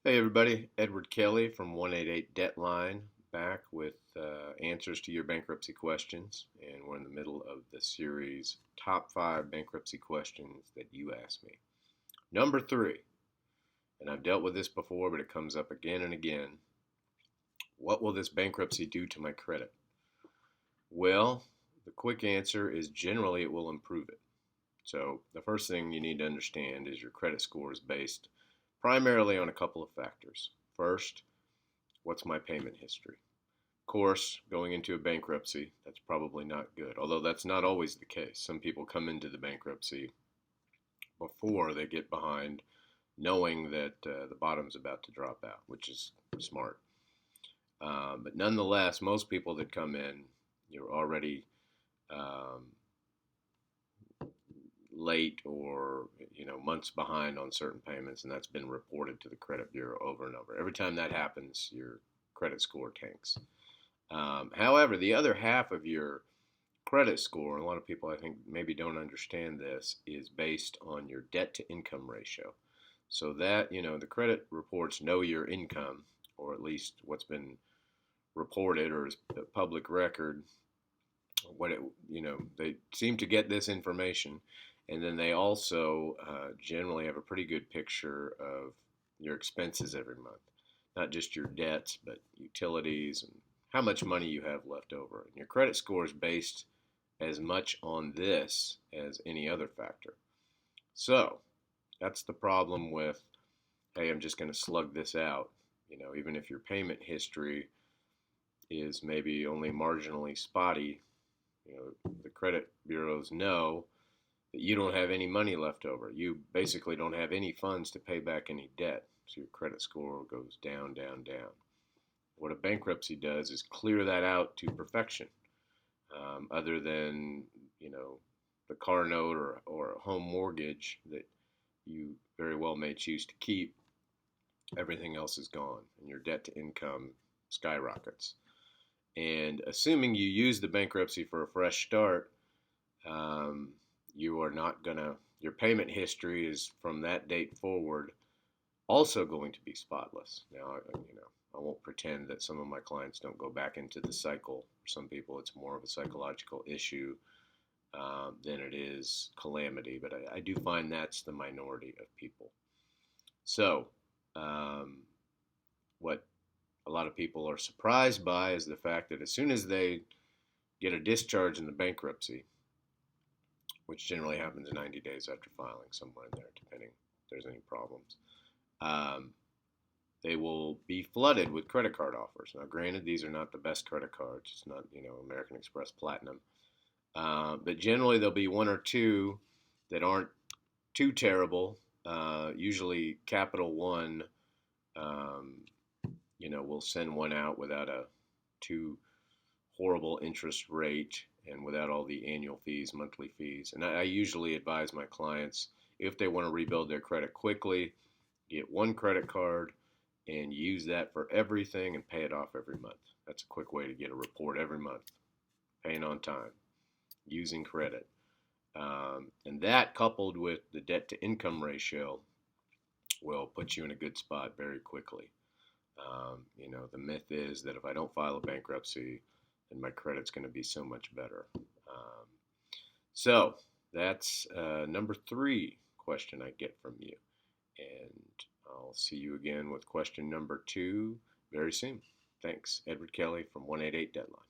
Hey everybody, Edward Kelley from 188 Debtline back with answers to your bankruptcy questions. And we're in the middle of the series Top 5 Bankruptcy Questions That You Ask Me. Number 3, and I've dealt with this before, but it comes up again and again. What will this bankruptcy do to my credit? Well, the quick answer is generally it will improve it. So the first thing you need to understand is your credit score is based primarily on a couple of factors. First, what's my payment history? Of course, going into a bankruptcy, that's probably not good, although that's not always the case. Some people come into the bankruptcy before they get behind, knowing that the bottom's about to drop out, which is smart. But nonetheless, most people that come in, you're already um, late or months behind on certain payments, and that's been reported to the credit bureau over and over. Every time that happens, your credit score tanks. However, the other half of your credit score, and a lot of people I think maybe don't understand this, is based on your debt to income ratio. So that, the credit reports know your income, or at least what's been reported or is public record. They seem to get this information, and then they also generally have a pretty good picture of your expenses every month, not just your debts, but utilities and how much money you have left over. And your credit score is based as much on this as any other factor. So that's the problem with, hey, I'm just going to slug this out. Even if your payment history is maybe only marginally spotty, the credit bureaus know that you don't have any money left over. You basically don't have any funds to pay back any debt. So your credit score goes down, down, down. What a bankruptcy does is clear that out to perfection. Other than, the car note or a home mortgage that you very well may choose to keep, everything else is gone and your debt to income skyrockets. And assuming you use the bankruptcy for a fresh start, you are not gonna, your payment history is from that date forward also going to be spotless. Now, I won't pretend that some of my clients don't go back into the cycle. For some people, it's more of a psychological issue than it is calamity, but I do find that's the minority of people. So, what a lot of people are surprised by is the fact that as soon as they get a discharge in the bankruptcy, which generally happens 90 days after filing, somewhere in there, depending if there's any problems, um, they will be flooded with credit card offers. Now, granted, these are not the best credit cards. It's not, American Express Platinum. But generally, there'll be one or two that aren't too terrible. Usually, Capital One, um, will send one out without a too horrible interest rate and without all the annual fees, monthly fees. And I usually advise my clients, if they want to rebuild their credit quickly, get one credit card and use that for everything and pay it off every month. That's a quick way to get a report every month, paying on time, using credit. And that, coupled with the debt to income ratio, will put you in a good spot very quickly. The myth is that if I don't file a bankruptcy, then my credit's going to be so much better. So that's number 3 question I get from you. And I'll see you again with question number 2 very soon. Thanks. Edward Kelley from 188 Deadline.